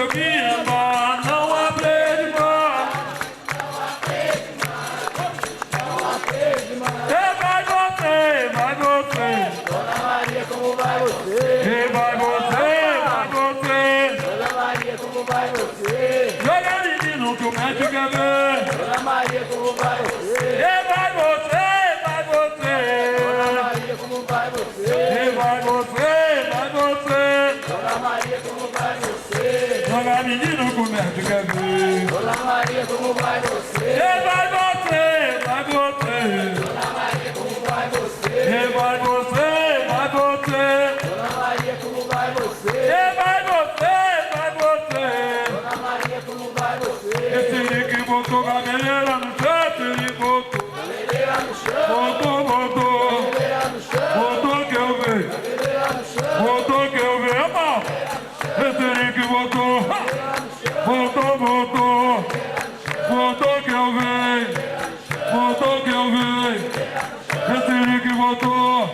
você, minha irmã, não aprende mais. Vai você. Dona Maria, como vai você? Vai você. Dona Maria, como vai você? Joga menino que o médico quer ver. Dona Maria, como vai você? Vai você. Dona Maria, como vai você? Vai você. Dona Maria, como vai você? Joga menino que o médico quer ver. Dona Maria, como vai você? Vai você. Dona Maria, como vai você? Vai você. Dona Maria, como vai você? Vai você. Dona Maria, como vai você? Esse que botou cabeleira no chão, ele botou. Cabeleira no chão, Botou. cabeleira no chão, Botou que eu vi. cabeleira no chão, Botou que eu vi, irmão. Esse que botou. Botou que eu vi. Botou que eu vi. Esse que botou.